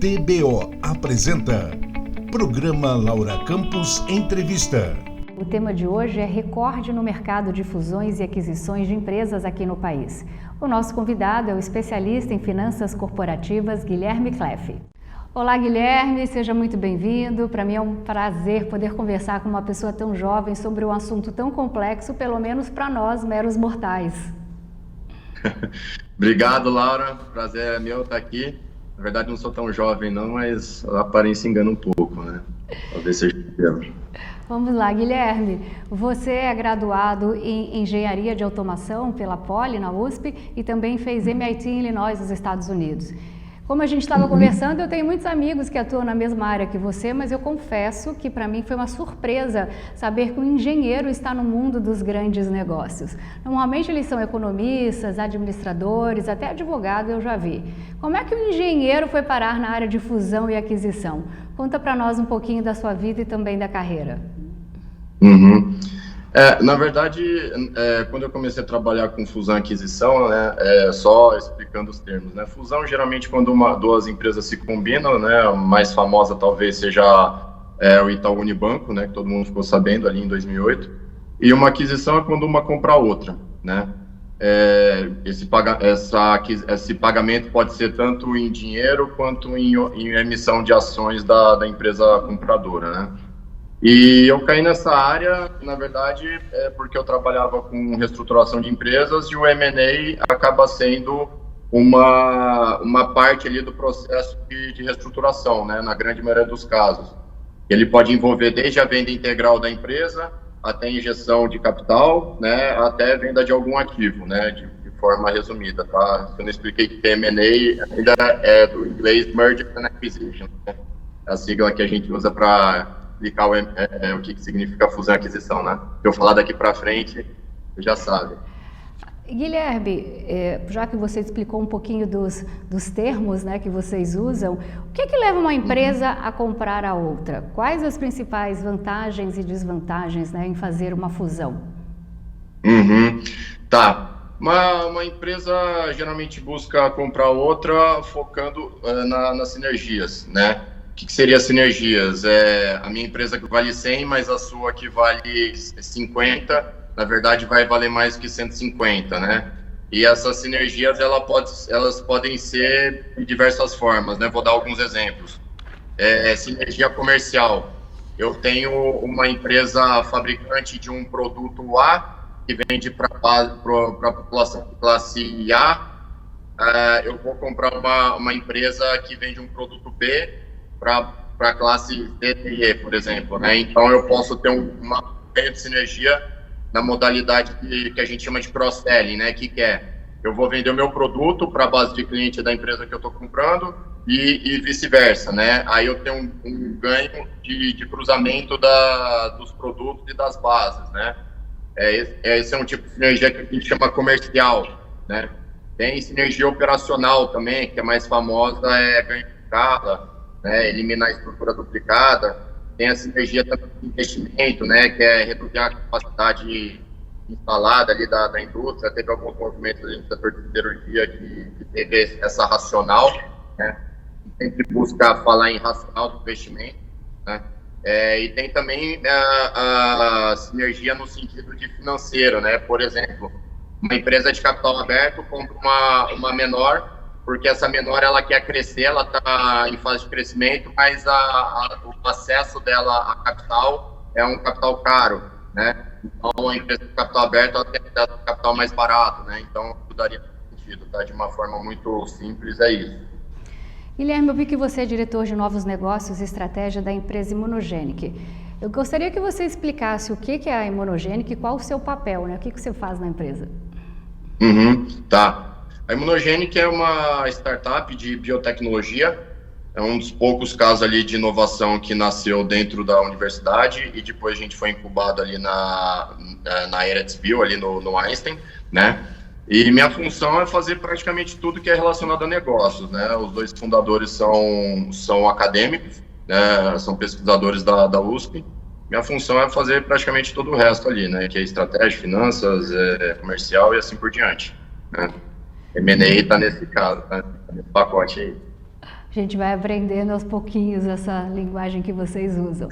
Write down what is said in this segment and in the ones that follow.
TBO apresenta Programa Laura Campos Entrevista. O tema de hoje é recorde no mercado de fusões e aquisições de empresas aqui no país. O nosso convidado é o especialista em finanças corporativas, Guilherme Cleff. Olá, Guilherme, seja muito bem-vindo. Para mim é um prazer poder conversar com uma pessoa tão jovem sobre um assunto tão complexo, pelo menos para nós, meros mortais. Obrigado, Laura. Prazer é meu estar aqui. Na verdade, não sou tão jovem, não, mas a aparência engana um pouco, né? Talvez seja pelo. Vamos lá, Guilherme. Você é graduado em Engenharia de Automação pela Poli, na USP, e também fez MIT em Illinois, nos Estados Unidos. Como a gente estava conversando, eu tenho muitos amigos que atuam na mesma área que você, mas eu confesso que para mim foi uma surpresa saber que um engenheiro está no mundo dos grandes negócios. Normalmente eles são economistas, administradores, até advogado eu já vi. Como é que um engenheiro foi parar na área de fusão e aquisição? Conta para nós um pouquinho da sua vida e também da carreira. Na verdade, quando eu comecei a trabalhar com fusão e aquisição, né, só explicando os termos, né, fusão geralmente quando duas empresas se combinam, né, a mais famosa talvez seja o Itaú Unibanco, né, que todo mundo ficou sabendo ali em 2008, e uma aquisição é quando uma compra a outra, né, esse pagamento pode ser tanto em dinheiro quanto em emissão de ações da empresa compradora, né. E eu caí nessa área, na verdade, porque eu trabalhava com reestruturação de empresas e o M&A acaba sendo uma parte ali do processo de reestruturação, né, na grande maioria dos casos. Ele pode envolver desde a venda integral da empresa, até injeção de capital, né, até venda de algum ativo, né, de forma resumida, tá? Se eu não expliquei que M&A ainda é do inglês Merger and Acquisition, né? É a sigla que a gente usa para explicar o que significa fusão e aquisição, né? Se eu falar daqui para frente, você já sabe. Guilherme, já que você explicou um pouquinho dos termos, né, que vocês usam, o que leva uma empresa a comprar a outra? Quais as principais vantagens e desvantagens, né, em fazer uma fusão? Tá. Uma empresa geralmente busca comprar outra focando nas sinergias, né? O que seria sinergias? A minha empresa que vale 100, mas a sua que vale 50, na verdade vai valer mais que 150, né? E essas sinergias elas podem ser de diversas formas, né? Vou dar alguns exemplos. Sinergia comercial. Eu tenho uma empresa fabricante de um produto A que vende para a população de classe A. Eu vou comprar uma empresa que vende um produto B para a classe D e E, por exemplo, né? Então eu posso ter uma ganho de sinergia na modalidade que a gente chama de cross-selling, né? Que eu vou vender o meu produto para a base de cliente da empresa que eu estou comprando e vice-versa, né? Aí eu tenho um ganho de cruzamento dos produtos e das bases, né? Esse é um tipo de sinergia que a gente chama comercial, né? Tem sinergia operacional também, que é mais famosa, ganho de escala, né, eliminar a estrutura duplicada. Tem a sinergia também de investimento, né, que é reduzir a capacidade instalada ali da indústria. Teve alguns movimentos no setor de siderurgia que teve essa racional, né, sempre busca falar em racional do investimento, né, e tem também a sinergia no sentido de financeiro, né, por exemplo, uma empresa de capital aberto compra uma menor, porque essa menor ela quer crescer, ela está em fase de crescimento, mas o acesso dela a capital é um capital caro, né? Então, a empresa de capital aberto ela tem acesso a capital mais barato, né? Então, tudo daria sentido, tá? De uma forma muito simples, é isso. Guilherme, eu vi que você é diretor de novos negócios e estratégia da empresa Immunogenic. Eu gostaria que você explicasse o que é a Immunogenic e qual o seu papel, né? O que você faz na empresa? Tá. A Immunogenic é uma startup de biotecnologia, é um dos poucos casos ali de inovação que nasceu dentro da universidade e depois a gente foi incubado ali na Erettsville, ali no Einstein, né? E minha função é fazer praticamente tudo que é relacionado a negócios, né? Os dois fundadores são acadêmicos, né? São pesquisadores da USP. Minha função é fazer praticamente todo o resto ali, né? Que é estratégia, finanças, comercial e assim por diante, né? M&A está nesse caso, tá? Nesse pacote aí. A gente vai aprendendo aos pouquinhos essa linguagem que vocês usam.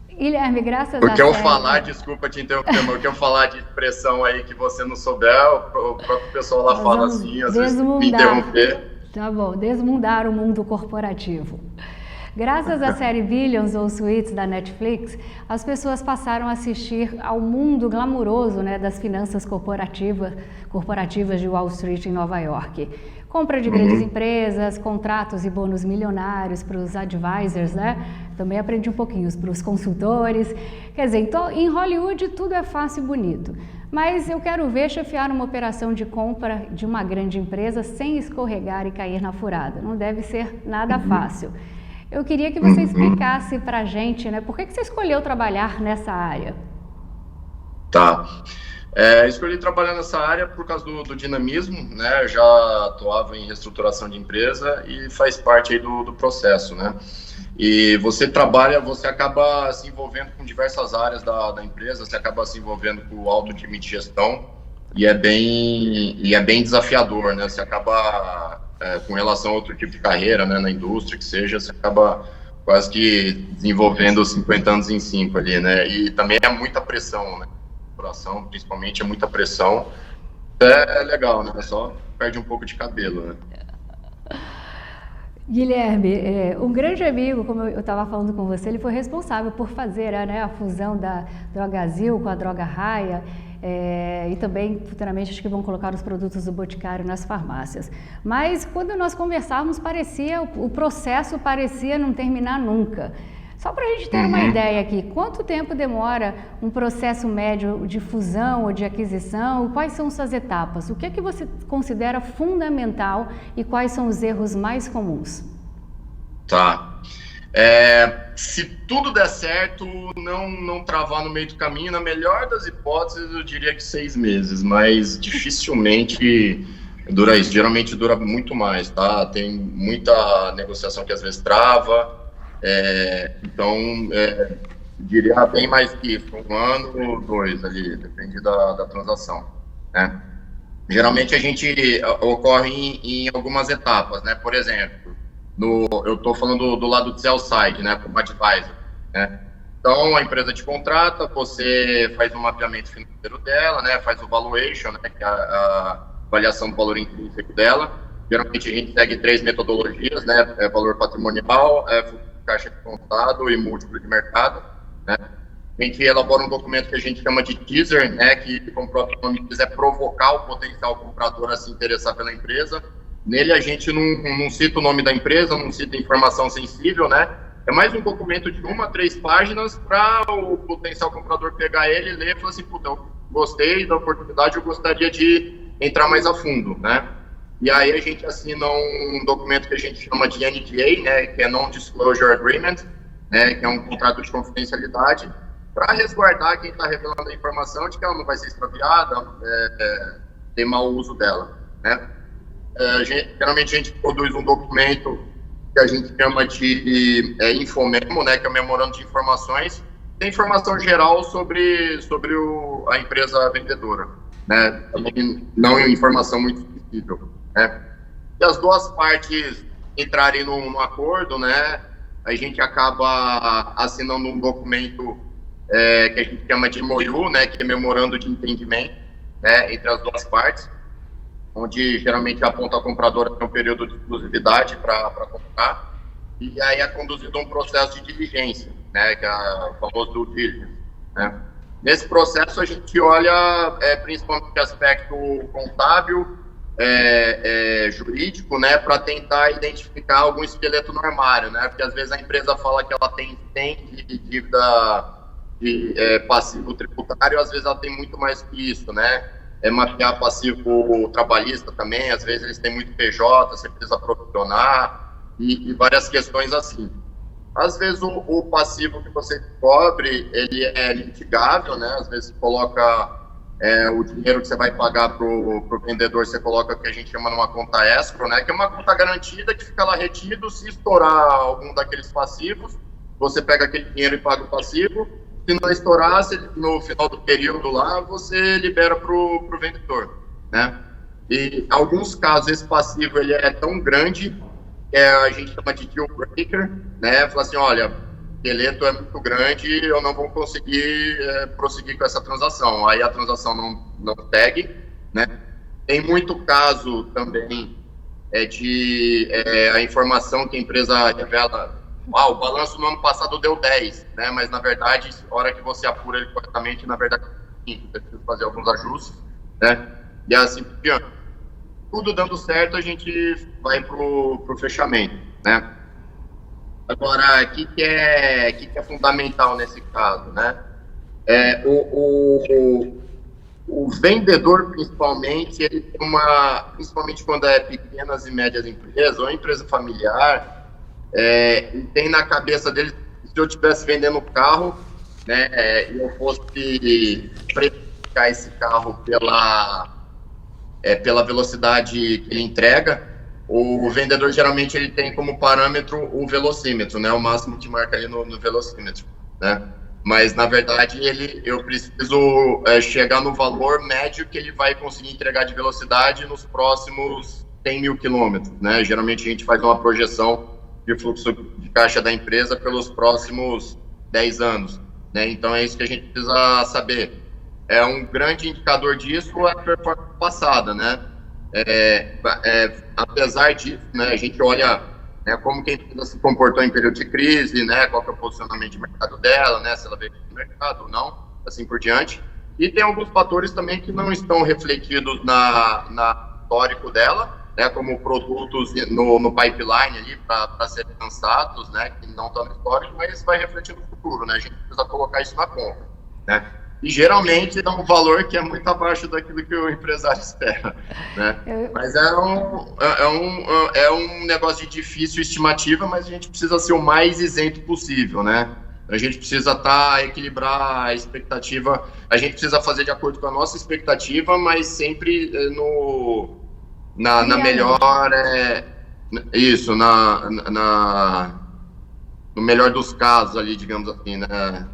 Guilherme, graças a Porque eu falar, desculpa te interromper, mas o que eu falar de expressão aí que você não souber, o próprio pessoal lá fala assim, às vezes me interromper. Tá bom, desmundar o mundo corporativo. Graças à série Billions ou Suits da Netflix, as pessoas passaram a assistir ao mundo glamuroso, né, das finanças corporativas de Wall Street em Nova York. Compra de grandes empresas, contratos e bônus milionários para os advisors, né? Também aprendi um pouquinho para os consultores. Quer dizer, então, em Hollywood tudo é fácil e bonito. Mas eu quero ver chefiar uma operação de compra de uma grande empresa sem escorregar e cair na furada. Não deve ser nada fácil. Eu queria que você explicasse para a gente, né, por que você escolheu trabalhar nessa área? Tá. Escolhi trabalhar nessa área por causa do dinamismo, né? Eu já atuava em reestruturação de empresa e faz parte aí do processo, né? E você acaba se envolvendo com diversas áreas da empresa, você acaba se envolvendo com o alto time de gestão e é bem desafiador, né? Você acaba, com relação a outro tipo de carreira, né, na indústria que seja, você acaba quase que desenvolvendo 50 anos em 5 ali, né? E também é muita pressão, né? Principalmente é muita pressão. É legal, né? Só perde um pouco de cabelo, né? Guilherme, um grande amigo, como eu estava falando com você, ele foi responsável por fazer, né, a fusão da Drogazil com a Droga Raia, e também futuramente acho que vão colocar os produtos do Boticário nas farmácias. Mas quando nós conversávamos, o processo parecia não terminar nunca. Só para a gente ter uma ideia aqui, quanto tempo demora um processo médio de fusão ou de aquisição? Quais são suas etapas? O que é que você considera fundamental e quais são os erros mais comuns? Tá. Se tudo der certo, não travar no meio do caminho, na melhor das hipóteses, eu diria que 6 meses, mas dificilmente dura isso. Geralmente dura muito mais, tá? Tem muita negociação que às vezes trava. Então, diria bem mais que isso, 1 ano ou 2 ali, depende da transação, né? Geralmente a gente ocorre em algumas etapas, né? Por exemplo, eu estou falando do lado do sell side, né? Como advisor, né? Então, a empresa te contrata, você faz um mapeamento financeiro dela, né? Faz o valuation, né? Que é a avaliação do valor intrínseco dela. Geralmente a gente segue 3 metodologias, né? Valor patrimonial, caixa de contado e múltiplo de mercado, né? A gente elabora um documento que a gente chama de teaser, né? Que, como o próprio nome diz, é provocar o potencial comprador a se interessar pela empresa. Nele a gente não cita o nome da empresa, não cita informação sensível, né? É mais um documento de 1 a 3 páginas para o potencial comprador pegar ele, ler e falar assim, puta, eu gostei da oportunidade, eu gostaria de entrar mais a fundo, né? E aí a gente assina um documento que a gente chama de NDA, né, que é Non-Disclosure Agreement, né, que é um contrato de confidencialidade, para resguardar quem está revelando a informação de que ela não vai ser extraviada, ter mau uso dela, né? Geralmente a gente produz um documento que a gente chama de Infomemo, né, que é o Memorando de Informações, tem informação geral sobre a empresa vendedora, né, também não é informação muito sensível. E as duas partes entrarem num acordo, né, a gente acaba assinando um documento que a gente chama de MOU, né, que é Memorando de Entendimento, né, entre as duas partes, onde geralmente aponta a compradora tem um período de exclusividade para comprar, e aí é conduzido um processo de diligência, né, que é o famoso due diligence, né. Nesse processo a gente olha principalmente aspecto contábil, jurídico, né, para tentar identificar algum esqueleto no armário, né, porque às vezes a empresa fala que ela tem de dívida de passivo tributário, às vezes ela tem muito mais que isso, né, mapear passivo trabalhista também, às vezes eles têm muito PJ, você precisa provisionar e várias questões assim. Às vezes o passivo que você cobre, ele é litigável, né, às vezes você coloca o dinheiro que você vai pagar pro vendedor, você coloca o que a gente chama numa conta escrow, né, que é uma conta garantida que fica lá retido, se estourar algum daqueles passivos, você pega aquele dinheiro e paga o passivo, se não estourar, no final do período lá, você libera pro vendedor, né, e em alguns casos esse passivo ele é tão grande a gente chama de deal breaker, né? Fala assim, olha, o esqueleto é muito grande, eu não vou conseguir prosseguir com essa transação. Aí a transação não segue, né? Tem muito caso também a informação que a empresa revela, o balanço no ano passado deu 10, né? Mas na verdade, na hora que você apura ele corretamente, na verdade, precisa fazer alguns ajustes, né? E assim por diante. Tudo dando certo, a gente vai pro fechamento, né? Agora, o que é fundamental nesse caso, né? O vendedor, principalmente, ele tem principalmente quando é pequenas e médias empresas, ou empresa familiar, ele tem na cabeça dele, se eu estivesse vendendo carro, né, e eu fosse precificar esse carro pela velocidade que ele entrega, o vendedor geralmente ele tem como parâmetro o velocímetro, né, o máximo que marca ali no velocímetro, né? Mas, na verdade, eu preciso chegar no valor médio que ele vai conseguir entregar de velocidade nos próximos 100 mil quilômetros, né? Geralmente, a gente faz uma projeção de fluxo de caixa da empresa pelos próximos 10 anos, né? Então, é isso que a gente precisa saber. Um grande indicador disso é a performance passada, né? Apesar disso, né, a gente olha... como que a empresa se comportou em período de crise, né, qual que é o posicionamento de mercado dela, né, se ela veio no mercado ou não, assim por diante. E tem alguns fatores também que não estão refletidos na histórico dela, né, como produtos no pipeline ali para serem lançados, né, que não estão no histórico, mas vai refletir no futuro, né, a gente precisa colocar isso na conta, né. E geralmente dá um valor que é muito abaixo daquilo que o empresário espera, né? Mas é um negócio de difícil estimativa, mas a gente precisa ser o mais isento possível, né? A gente precisa equilibrar a expectativa, a gente precisa fazer de acordo com a nossa expectativa, mas sempre na melhor, no melhor dos casos ali, digamos assim, né?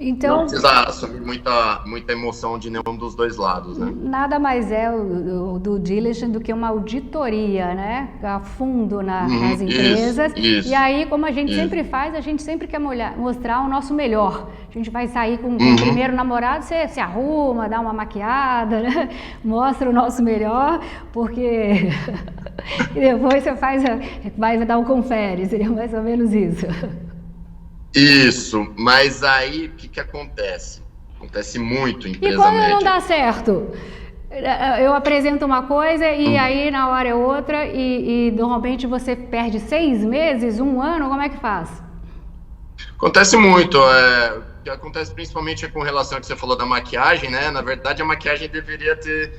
Então, não precisa assumir muita emoção de nenhum dos dois lados, né? Nada mais é o due diligence do que uma auditoria, né? A fundo nas empresas. Isso. E aí, como a gente sempre faz, a gente sempre quer mostrar o nosso melhor. A gente vai sair com o primeiro namorado, você se arruma, dá uma maquiada, né? Mostra o nosso melhor, porque e depois você vai dar um confere, seria mais ou menos isso. Isso, mas aí o que acontece? Acontece muito em empresa média. E quando média. não dá certo? Eu apresento uma coisa e aí na hora é outra e normalmente você perde 6 meses, 1 ano, como é que faz? Acontece muito, o que acontece principalmente com relação ao que você falou da maquiagem, né? Na verdade a maquiagem deveria ter...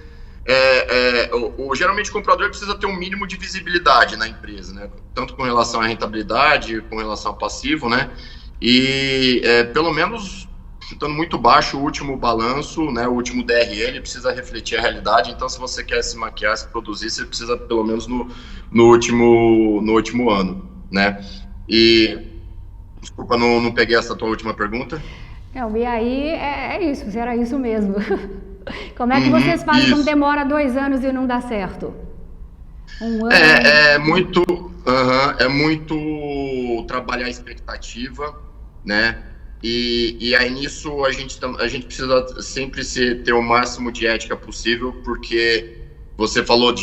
geralmente o comprador precisa ter um mínimo de visibilidade na empresa, né? Tanto com relação à rentabilidade, com relação ao passivo, né? E pelo menos chutando muito baixo o último balanço, né? O último DRE, ele precisa refletir a realidade. Então, se você quer se maquiar, se produzir, você precisa pelo menos no último ano, né? E desculpa, não peguei essa tua última pergunta. Não, e aí é isso, era isso mesmo. Como é que vocês fazem quando demora 2 anos e não dá certo? 1 ano? É muito trabalhar a expectativa, né? E aí nisso a gente precisa sempre ter o máximo de ética possível, porque você falou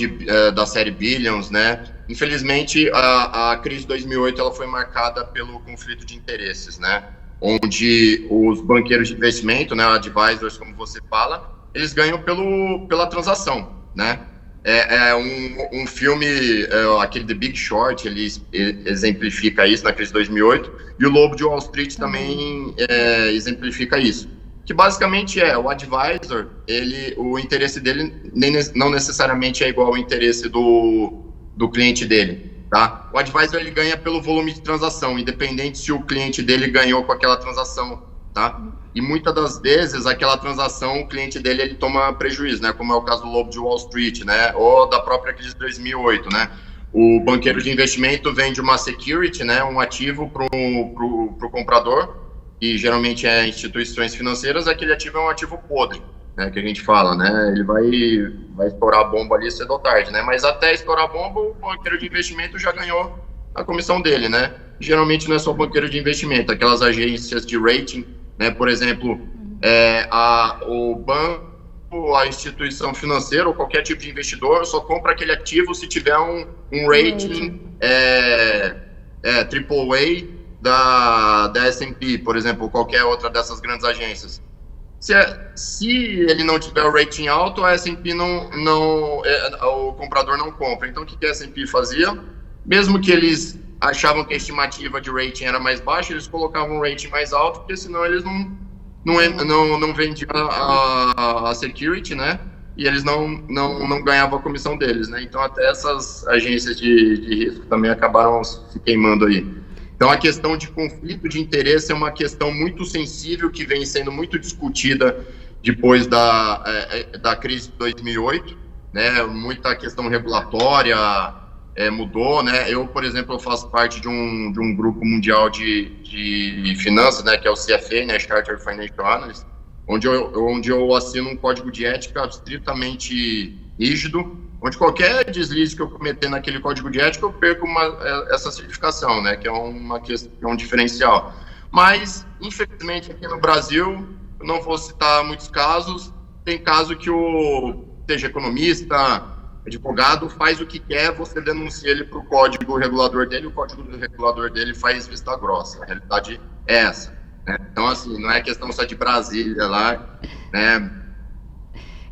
da série Billions, né? Infelizmente a crise de 2008 ela foi marcada pelo conflito de interesses, né? Onde os banqueiros de investimento, né, advisors, como você fala, eles ganham pela transação, né? Um filme, aquele The Big Short, ele exemplifica isso na crise de 2008, e o Lobo de Wall Street também exemplifica isso. Que basicamente o advisor, o interesse dele não necessariamente é igual ao interesse do cliente dele, tá? O advisor, ele ganha pelo volume de transação, independente se o cliente dele ganhou com aquela transação, tá? E muitas das vezes, aquela transação, o cliente dele, ele toma prejuízo, né? Como é o caso do Lobo de Wall Street, né? Ou da própria crise de 2008, né? O banqueiro de investimento vende uma security, né? Um ativo pro comprador, e geralmente instituições financeiras, aquele ativo é um ativo podre, né, que a gente fala, né? Ele vai estourar a bomba ali cedo ou tarde, né? Mas até estourar a bomba, o banqueiro de investimento já ganhou a comissão dele, né? Geralmente não é só banqueiro de investimento, aquelas agências de rating, né? Por exemplo, o banco, a instituição financeira ou qualquer tipo de investidor só compra aquele ativo se tiver um rating AAA da S&P, por exemplo, ou qualquer outra dessas grandes agências. Se ele não tiver o rating alto, a S&P o comprador não compra. Então, o que a S&P fazia? Mesmo que eles achavam que a estimativa de rating era mais baixa, eles colocavam um rating mais alto, porque senão eles não vendiam a security, né? E eles não ganhavam a comissão deles, né? Então, até essas agências de risco também acabaram se queimando aí. Então, a questão de conflito de interesse é uma questão muito sensível que vem sendo muito discutida depois da crise de 2008, né? Muita questão regulatória mudou, né? Eu, por exemplo, faço parte de um grupo mundial de finanças, né? Que é o CFA, né? Chartered Financial Analyst, onde eu assino um código de ética estritamente rígido, onde qualquer deslize que eu cometer naquele código de ética, eu perco essa certificação, né, que é um diferencial. Mas, infelizmente, aqui no Brasil, eu não vou citar muitos casos, tem caso que seja economista, advogado, faz o que quer, você denuncia ele para o código regulador dele, o código regulador dele faz vista grossa. A realidade é essa, né? Então, assim, não é questão só de Brasília lá, né?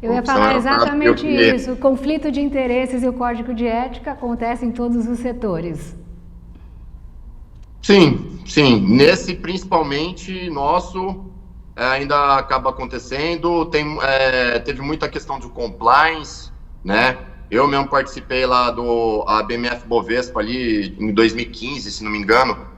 Eu ia falar exatamente isso. O conflito de interesses e o código de ética acontecem em todos os setores. Sim. Nesse, principalmente, nosso, ainda acaba acontecendo. Teve muita questão do compliance, né? Eu mesmo participei lá do BMF Bovespa ali em 2015, se não me engano.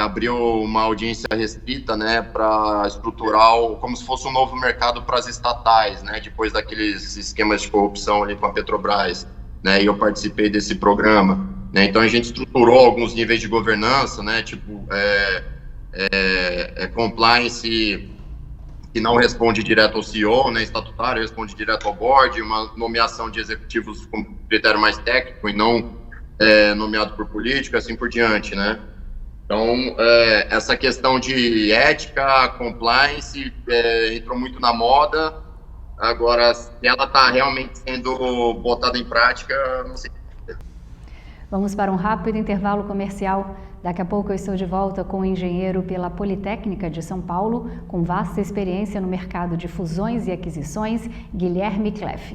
Abriu uma audiência restrita, né, para estruturar como se fosse um novo mercado para as estatais, né, depois daqueles esquemas de corrupção ali com a Petrobras, né, e eu participei desse programa, né, então a gente estruturou alguns níveis de governança, né, tipo compliance que não responde direto ao CEO, né, estatutário, responde direto ao board, uma nomeação de executivos com critério mais técnico e não nomeado por político, assim por diante, né? Então, essa questão de ética, compliance, entrou muito na moda. Agora, se ela está realmente sendo botada em prática, não sei. Vamos para um rápido intervalo comercial. Daqui a pouco eu estou de volta com o engenheiro pela Politécnica de São Paulo, com vasta experiência no mercado de fusões e aquisições, Guilherme Cleff.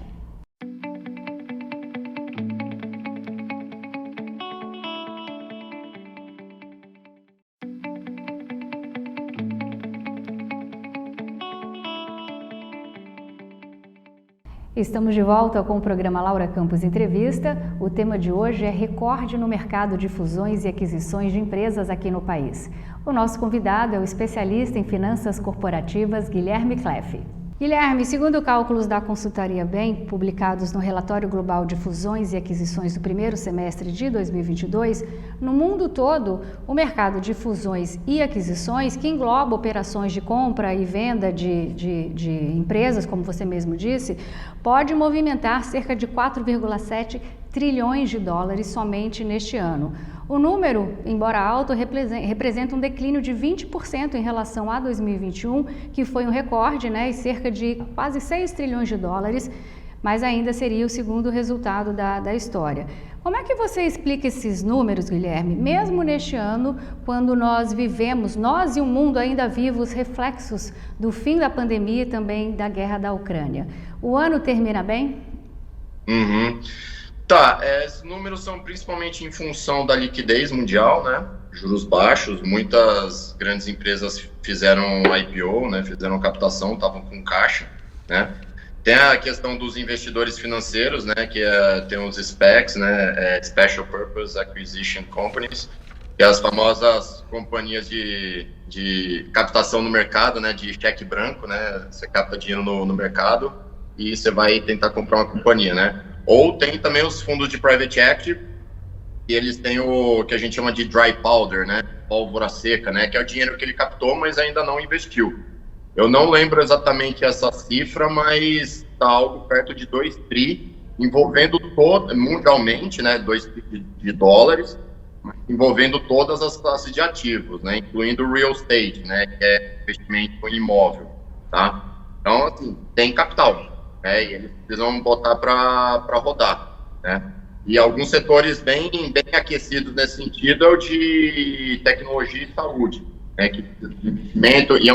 Estamos de volta com o programa Laura Campos Entrevista. O tema de hoje é recorde no mercado de fusões e aquisições de empresas aqui no país. O nosso convidado é o especialista em finanças corporativas, Guilherme Cleff. Guilherme, segundo cálculos da consultoria BEM, publicados no Relatório Global de Fusões e Aquisições do primeiro semestre de 2022, no mundo todo, o mercado de fusões e aquisições, que engloba operações de compra e venda de empresas, como você mesmo disse, pode movimentar cerca de 4,7 trilhões de dólares somente neste ano. O número, embora alto, representa um declínio de 20% em relação a 2021, que foi um recorde, né, e cerca de quase 6 trilhões de dólares, mas ainda seria o segundo resultado da história. Como é que você explica esses números, Guilherme, mesmo neste ano, quando nós e o mundo ainda vivos reflexos do fim da pandemia e também da guerra da Ucrânia? O ano termina bem? Tá, esses números são principalmente em função da liquidez mundial, né? Juros baixos, muitas grandes empresas fizeram IPO, né? Fizeram captação, estavam com caixa, né? Tem a questão dos investidores financeiros, né? Que tem os SPACs, né? Special Purpose Acquisition Companies, que é as famosas companhias de captação no mercado, né? De cheque branco, né? Você capta dinheiro no mercado e você vai tentar comprar uma companhia, né? Ou tem também os fundos de private equity, e eles têm o que a gente chama de dry powder, né? Pólvora seca, né? Que é o dinheiro que ele captou, mas ainda não investiu, Eu não lembro exatamente essa cifra, mas está algo perto de 2 tri, envolvendo mundialmente, né, 2 tri de dólares, envolvendo todas as classes de ativos, né, incluindo o real estate, né, que é investimento em imóvel, tá? Então, assim, tem capital, né, e eles precisam botar para rodar, né? E alguns setores bem aquecidos nesse sentido é o de tecnologia e saúde, né, que investimento, e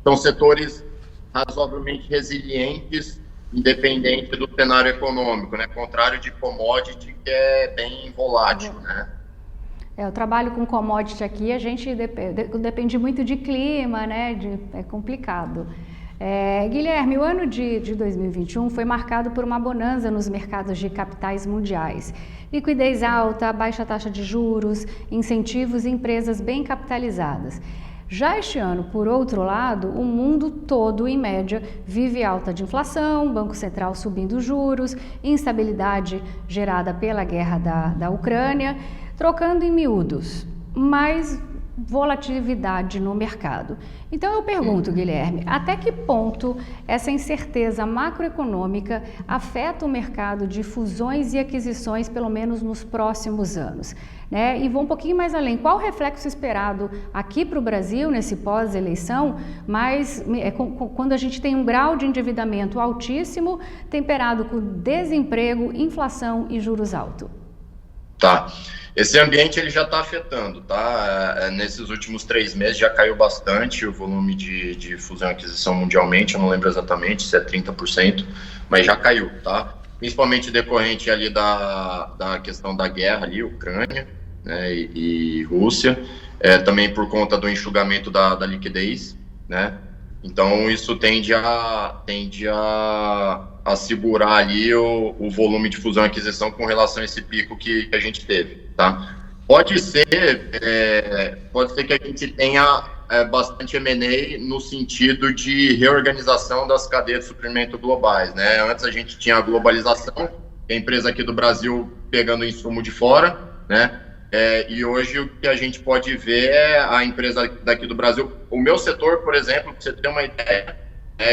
são setores razoavelmente resilientes, independente do cenário econômico, né, contrário de commodity, que é bem volátil, né. Eu trabalho com commodity aqui, a gente depende muito de clima, né, é complicado. Guilherme, o ano de 2021 foi marcado por uma bonança nos mercados de capitais mundiais. Liquidez alta, baixa taxa de juros, incentivos e empresas bem capitalizadas. Já este ano, por outro lado, o mundo todo, em média, vive alta de inflação, Banco Central subindo juros, instabilidade gerada pela guerra da Ucrânia, trocando em miúdos, mais volatilidade no mercado. Então eu pergunto, Guilherme, até que ponto essa incerteza macroeconômica afeta o mercado de fusões e aquisições, pelo menos nos próximos anos? Né? E vou um pouquinho mais além, qual o reflexo esperado aqui para o Brasil, nesse pós-eleição, mas quando a gente tem um grau de endividamento altíssimo, temperado com desemprego, inflação e juros altos? Tá. Esse ambiente ele já está afetando, tá? Nesses últimos 3 meses já caiu bastante o volume de fusão e aquisição mundialmente, eu não lembro exatamente se é 30%, mas já caiu, tá? Principalmente decorrente ali da questão da guerra ali, Ucrânia, né, e Rússia, também por conta do enxugamento da liquidez, né? Então isso tende a segurar ali o volume de fusão e aquisição com relação a esse pico que a gente teve, tá? Pode ser que a gente tenha bastante M&A no sentido de reorganização das cadeias de suprimento globais, né? Antes a gente tinha a globalização, a empresa aqui do Brasil pegando insumo de fora, né? E hoje o que a gente pode ver é a empresa daqui do Brasil. O meu setor, por exemplo, para você ter uma ideia,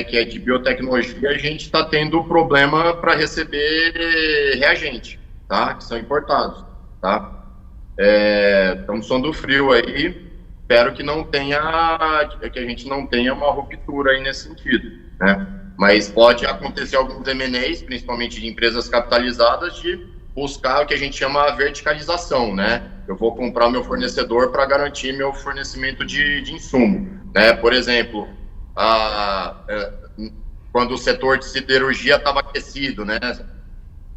que é de biotecnologia, a gente está tendo problema para receber reagente, tá? Que são importados, tá? Estamos suando frio aí, espero que que a gente não tenha uma ruptura aí nesse sentido, né? Mas pode acontecer alguns M&As, principalmente de empresas capitalizadas, de buscar o que a gente chama a verticalização, né? Eu vou comprar o meu fornecedor para garantir meu fornecimento de insumo, né? Por exemplo, quando o setor de siderurgia estava aquecido, né?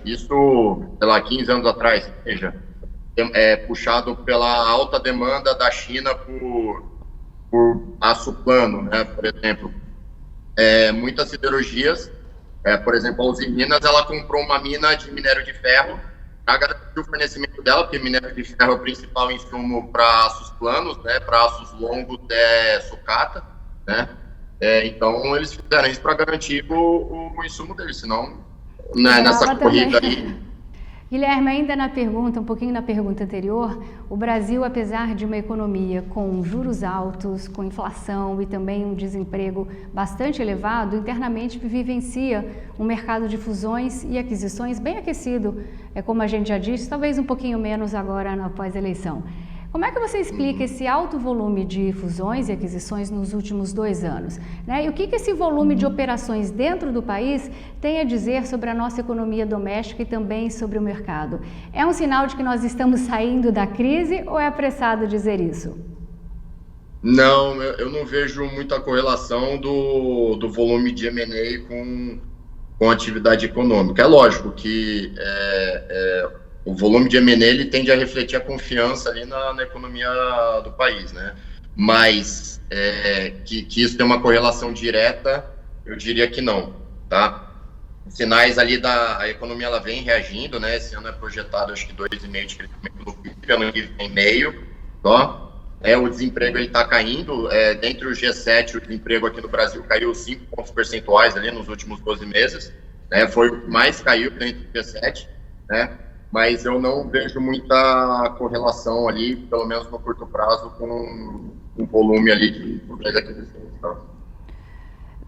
Isso, sei lá, 15 anos atrás, seja, puxado pela alta demanda da China por aço plano, né? Por exemplo, muitas siderurgias, por exemplo, a Usiminas, ela comprou uma mina de minério de ferro para garantir o fornecimento dela, porque minério de ferro é o principal insumo para aços planos, né? Para aços longos sucata, né? Então eles fizeram isso para garantir o insumo deles, senão, né, nessa corrida aí. Guilherme, ainda um pouquinho na pergunta anterior, o Brasil, apesar de uma economia com juros altos, com inflação e também um desemprego bastante elevado, internamente vivencia um mercado de fusões e aquisições bem aquecido, como a gente já disse, talvez um pouquinho menos agora na pós-eleição. Como é que você explica esse alto volume de fusões e aquisições nos últimos 2 anos? Né? E o que esse volume de operações dentro do país tem a dizer sobre a nossa economia doméstica e também sobre o mercado? É um sinal de que nós estamos saindo da crise ou é apressado dizer isso? Não, eu não vejo muita correlação do volume de M&A com a atividade econômica. É lógico que o volume de M&A ele tende a refletir a confiança ali na economia do país, né? Mas que isso tem uma correlação direta, eu diria que não, tá? Os sinais ali a economia ela vem reagindo, né? Esse ano é projetado acho que 2,5% de crescimento no PIB, ano que vem meio, ó. O desemprego ele está caindo, dentro do G7 o desemprego aqui no Brasil caiu 5 pontos percentuais ali nos últimos 12 meses, né? Foi o que mais caiu dentro do G7, né? Mas eu não vejo muita correlação ali, pelo menos no curto prazo, com o volume ali de aquisições. Tá?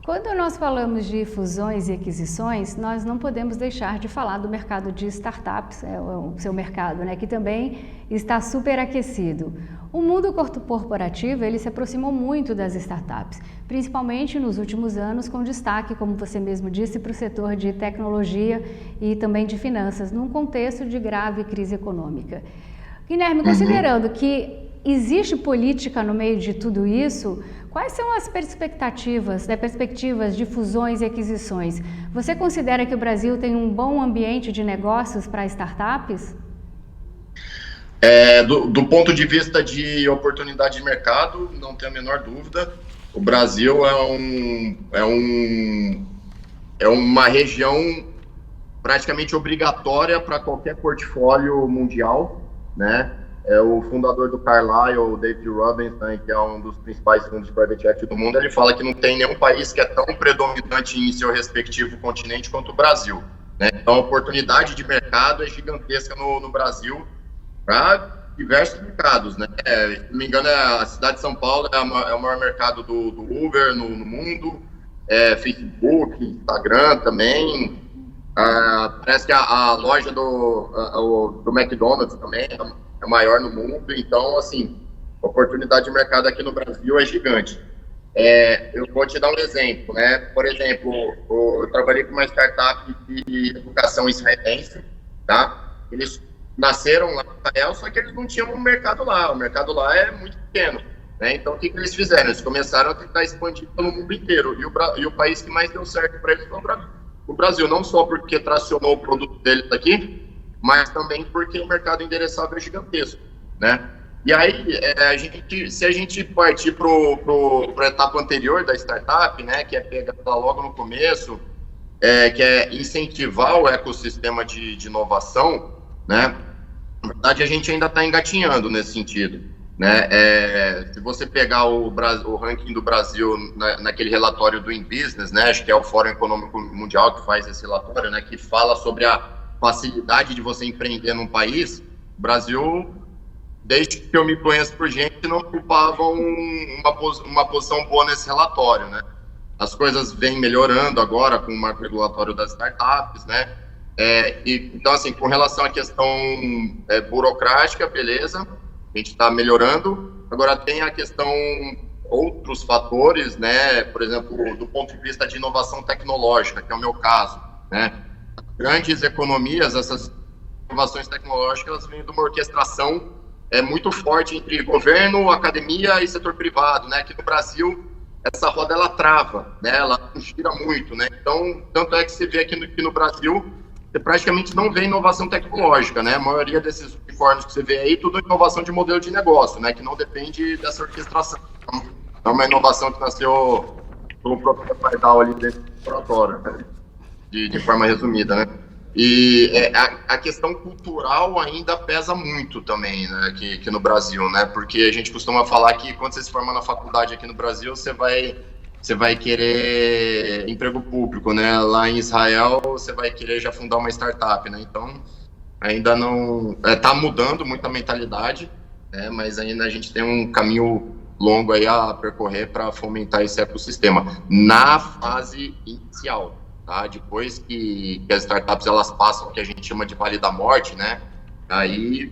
Quando nós falamos de fusões e aquisições, nós não podemos deixar de falar do mercado de startups, é o seu mercado, né, que também está superaquecido. O mundo corporativo, ele se aproximou muito das startups, principalmente nos últimos anos, com destaque, como você mesmo disse, para o setor de tecnologia e também de finanças, num contexto de grave crise econômica. Guilherme, considerando que existe política no meio de tudo isso, quais são as perspectivas de fusões e aquisições? Você considera que o Brasil tem um bom ambiente de negócios para startups? Do ponto de vista de oportunidade de mercado, não tenho a menor dúvida. O Brasil é uma região praticamente obrigatória para qualquer portfólio mundial, né? O fundador do Carlyle, o David Robinson, que é um dos principais fundos de private equity do mundo, ele fala que não tem nenhum país que é tão predominante em seu respectivo continente quanto o Brasil, né? Então, a oportunidade de mercado é gigantesca no Brasil para diversos mercados, né? Se não me engano, a cidade de São Paulo é o maior mercado do Uber no mundo, Facebook, Instagram também. Parece que a loja do McDonald's também é maior no mundo, então, assim, a oportunidade de mercado aqui no Brasil é gigante. Eu vou te dar um exemplo, né? Por exemplo, eu trabalhei com uma startup de educação israelense, tá? Eles nasceram lá em Israel, só que eles não tinham um mercado lá. O mercado lá é muito pequeno, né? Então, o que eles fizeram? Eles começaram a tentar expandir pelo mundo inteiro. E o país que mais deu certo para eles foi o Brasil. Não só porque tracionou o produto deles aqui, mas também porque o mercado endereçável é gigantesco, né? E aí, se a gente partir para a etapa anterior da startup, né, que é pegar logo no começo, que é incentivar o ecossistema de inovação, né? Na verdade, a gente ainda está engatinhando nesse sentido, né? Se você pegar o ranking do Brasil naquele relatório do InBusiness, né, acho que é o Fórum Econômico Mundial que faz esse relatório, né, que fala sobre a facilidade de você empreender num país, o Brasil, desde que eu me conheço por gente, não ocupava uma posição boa nesse relatório, né? As coisas vêm melhorando agora com o marco regulatório das startups, né? Então, assim, com relação à questão burocrática, beleza, a gente está melhorando. Agora tem a questão, outros fatores, né? Por exemplo, do ponto de vista de inovação tecnológica, que é o meu caso, né? Grandes economias, essas inovações tecnológicas vêm de uma orquestração muito forte entre governo, academia e setor privado, né? Aqui no Brasil, essa roda ela trava, né? Ela não gira muito, né? Então, tanto é que você vê aqui no Brasil, você praticamente não vê inovação tecnológica, né? A maioria desses unicórnios que você vê aí, tudo é inovação de modelo de negócio, né? Que não depende dessa orquestração. Então, é uma inovação que nasceu pelo próprio Pardal ali dentro do laboratório, né? De forma resumida, né? E a questão cultural ainda pesa muito também, né, aqui no Brasil, né? Porque a gente costuma falar que quando você se forma na faculdade aqui no Brasil, você vai querer emprego público, né? Lá em Israel, você vai querer já fundar uma startup, né? Então, ainda não... tá mudando muito a mentalidade, né? Mas ainda a gente tem um caminho longo aí a percorrer para fomentar esse ecossistema na fase inicial. Tá? Depois que as startups elas passam o que a gente chama de vale da morte, né? Aí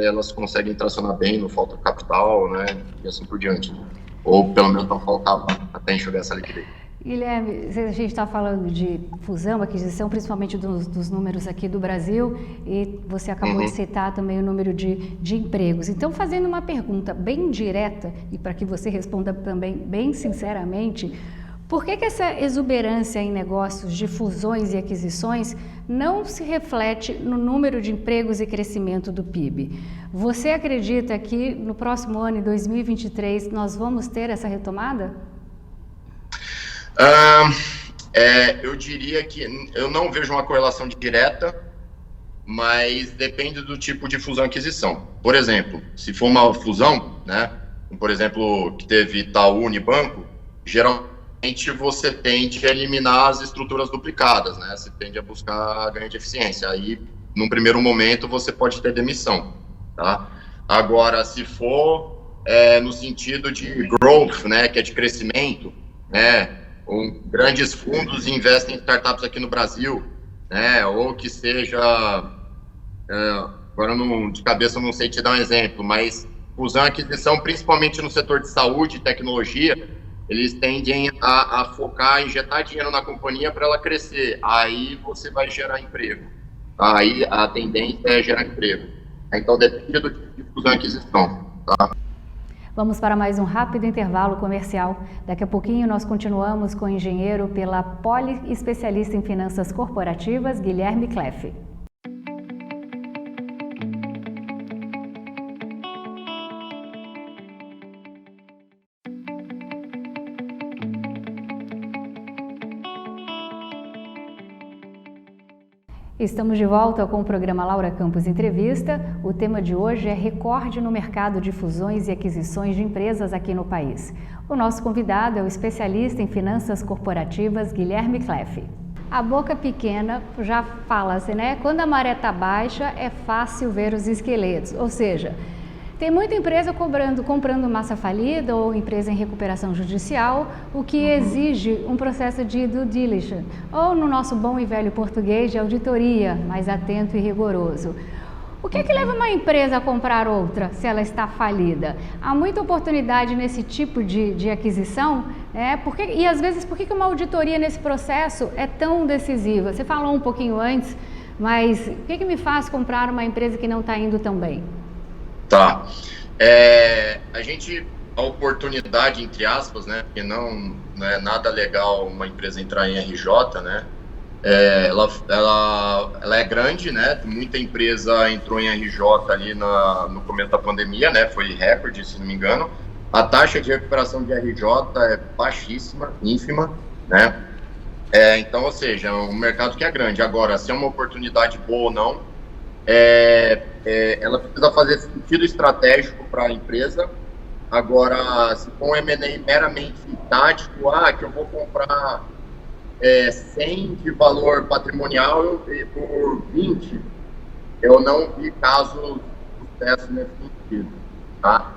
elas conseguem tracionar bem, não falta capital, né? E assim por diante. Ou pelo menos não faltava até enxugar essa liquidez. Guilherme, a gente está falando de fusão, aquisição, principalmente dos números aqui do Brasil, e você acabou de citar também o número de empregos. Então, fazendo uma pergunta bem direta, e para que você responda também bem sinceramente, por que essa exuberância em negócios de fusões e aquisições não se reflete no número de empregos e crescimento do PIB? Você acredita que no próximo ano, em 2023, nós vamos ter essa retomada? Eu diria que eu não vejo uma correlação direta, mas depende do tipo de fusão e aquisição. Por exemplo, se for uma fusão, né, por exemplo, que teve Itaú, Unibanco, geralmente você tende a eliminar as estruturas duplicadas, né? Você tende a buscar ganho de eficiência. Aí, num primeiro momento, você pode ter demissão, tá? Agora, se for no sentido de growth, né, que é de crescimento, né? Grandes fundos investem em startups aqui no Brasil, né? Ou que seja, agora de cabeça eu não sei te dar um exemplo, mas fusão e aquisição, principalmente no setor de saúde e tecnologia, eles tendem a focar, injetar dinheiro na companhia para ela crescer. Aí você vai gerar emprego. Aí a tendência é gerar emprego. Então depende do tipo de fusão e aquisição, tá? Vamos para mais um rápido intervalo comercial. Daqui a pouquinho nós continuamos com o engenheiro pela Poli, especialista em finanças corporativas, Guilherme Cleff. Estamos de volta com o programa Laura Campos Entrevista. O tema de hoje é recorde no mercado de fusões e aquisições de empresas aqui no país. O nosso convidado é o especialista em finanças corporativas, Guilherme Cleff. A boca pequena já fala-se, né? Quando a maré está baixa, é fácil ver os esqueletos, ou seja, tem muita empresa comprando massa falida ou empresa em recuperação judicial, o que exige um processo de due diligence, ou no nosso bom e velho português, de auditoria, mais atento e rigoroso. O que leva uma empresa a comprar outra se ela está falida? Há muita oportunidade nesse tipo de aquisição, né? E às vezes, por que uma auditoria nesse processo é tão decisiva? Você falou um pouquinho antes, mas o que me faz comprar uma empresa que não está indo tão bem? Tá. A oportunidade, entre aspas, né, porque não é nada legal uma empresa entrar em RJ, né, ela é grande, né, muita empresa entrou em RJ ali no começo da pandemia, né, foi recorde, se não me engano. A taxa de recuperação de RJ é baixíssima, ínfima, né, então, ou seja, é um mercado que é grande. Agora, se é uma oportunidade boa ou não, ela precisa fazer sentido estratégico para a empresa. Agora, se for um M&A meramente tático, que eu vou comprar 100 de valor patrimonial e por 20, eu não vi caso de sucesso nesse sentido, tá?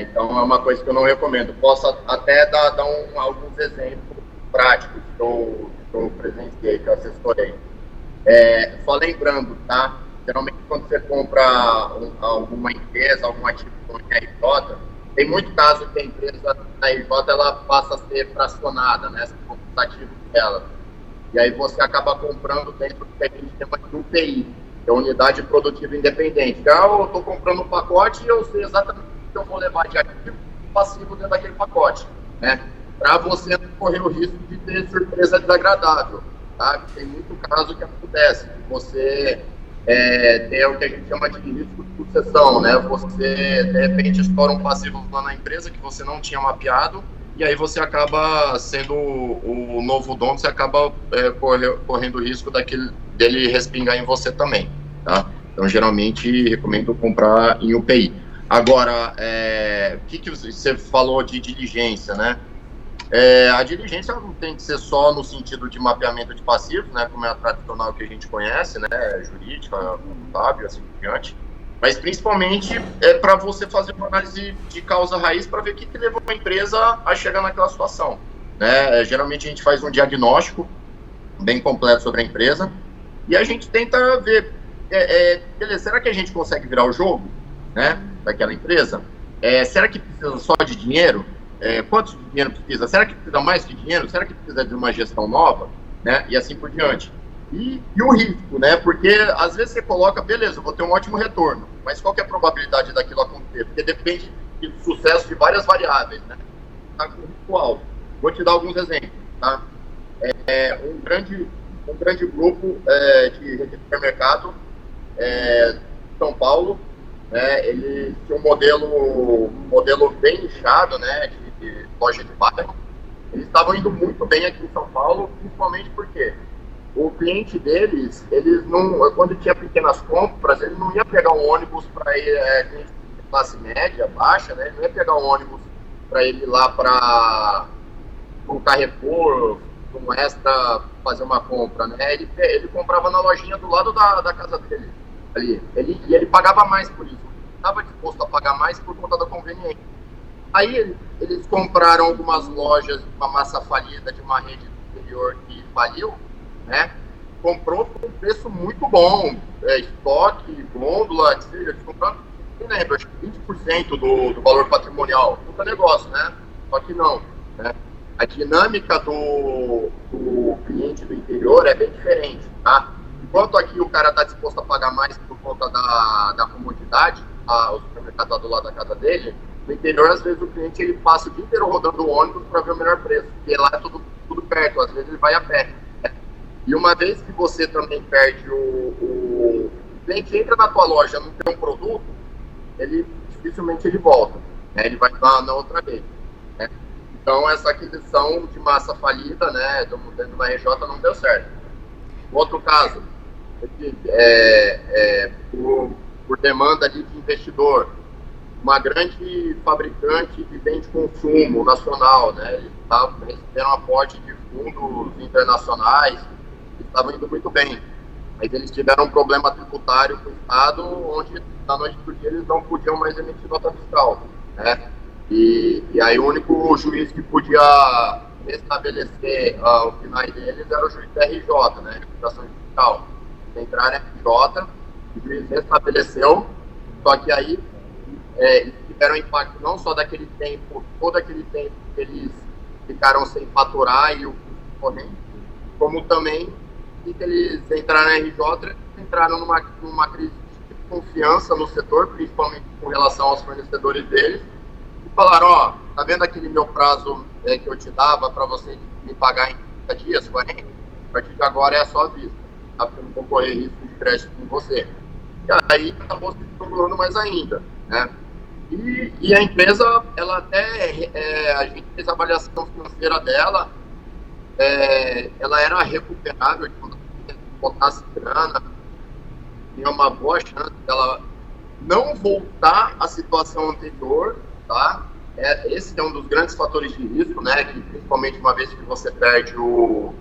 Então, é uma coisa que eu não recomendo. Posso até dar alguns exemplos práticos que eu presenciei, que eu assessorei. Só lembrando, tá? Geralmente, quando você compra alguma empresa, algum ativo em RJ, tem muito caso que a empresa na RJ ela passa a ser fracionada, né? Você compra os ativos dela. E aí você acaba comprando dentro do que a gente chama de UPI, que é Unidade Produtiva Independente. Então, eu estou comprando um pacote e eu sei exatamente o que eu vou levar de ativo passivo dentro daquele pacote, né? Para você não correr o risco de ter surpresa desagradável, tá? Tem muito caso que acontece, que você tem o que a gente chama de risco de sucessão, né? Você, de repente, estoura um passivo lá na empresa que você não tinha mapeado, e aí você acaba sendo o novo dono, você acaba correndo o risco dele respingar em você também, tá? Então, geralmente, recomendo comprar em UPI. Agora, o que você falou de diligência, né? A diligência não tem que ser só no sentido de mapeamento de passivos, né, como é a tradicional que a gente conhece, né, jurídica, contábil, assim por diante, mas principalmente para você fazer uma análise de causa raiz para ver o que levou a empresa a chegar naquela situação, né? Geralmente a gente faz um diagnóstico bem completo sobre a empresa e a gente tenta ver, beleza, será que a gente consegue virar o jogo, né, daquela empresa? Será que precisa só de dinheiro? Quanto dinheiro precisa? Será que precisa mais que dinheiro? Será que precisa de uma gestão nova? Né? E assim por diante. E o risco, né? Porque às vezes você coloca, beleza, eu vou ter um ótimo retorno, mas qual que é a probabilidade daquilo acontecer? Porque depende do sucesso de várias variáveis, né? Tá com risco alto. Vou te dar alguns exemplos, tá? Um grande grupo de supermercado São Paulo, né? Ele tinha um modelo bem nichado, né? De loja de bairro. Eles estavam indo muito bem aqui em São Paulo, principalmente porque o cliente deles, quando tinha pequenas compras, ele não ia pegar um ônibus para ir, cliente de classe média, baixa, né? Ele não ia pegar um ônibus para ele ir lá para um Carrefour, um Extra, fazer uma compra, né? Ele comprava na lojinha do lado da casa dele, ali. E ele pagava mais por isso. Ele estava disposto a pagar mais por conta da conveniência. Aí eles compraram algumas lojas, uma massa falida de uma rede do interior que faliu, né? Comprou por um preço muito bom, estoque, gôndola, eles compraram, não lembro, acho que 20% do valor patrimonial. Puta negócio, né? Só que não, né? A dinâmica do cliente do interior é bem diferente, tá? Enquanto aqui o cara está disposto a pagar mais por conta da comodidade, o supermercado está do lado da casa dele, no interior, às vezes, o cliente ele passa o dia inteiro rodando o ônibus para ver o melhor preço, porque lá é tudo perto, às vezes ele vai a pé. Né? E uma vez que você também perde o cliente entra na tua loja, não tem um produto, ele dificilmente ele volta, né? Ele vai na outra vez. Né? Então, essa aquisição de massa falida, né, dentro da RJ não deu certo. Outro caso, por demanda ali de investidor, uma grande fabricante de bem de consumo nacional, né? Eles receberam aporte de fundos internacionais, estavam indo muito bem. Mas eles tiveram um problema tributário com o Estado, onde, da noite para o dia, eles não podiam mais emitir nota fiscal, né? E aí o único juiz que podia restabelecer o final deles era o juiz da RJ, né? Reputação judicial. Entraram na RJ, o juiz restabeleceu, só que aí eles tiveram impacto não só daquele tempo, todo aquele tempo que eles ficaram sem faturar e o corrente, como também que eles entraram na RJ, entraram numa crise de confiança no setor, principalmente com relação aos fornecedores deles, e falaram, ó, tá vendo aquele meu prazo que eu te dava para você me pagar em 30 dias, 40? A partir de agora é a sua vista, tá? Porque eu não vou correr risco de crédito com você. E aí acabou se estrangulando mais ainda, né? E a empresa, ela até, a gente fez a avaliação financeira dela, ela era recuperável, de quando botasse grana, tinha uma boa chance dela não voltar à situação anterior, tá? Esse é um dos grandes fatores de risco, né? Que principalmente uma vez que você perde o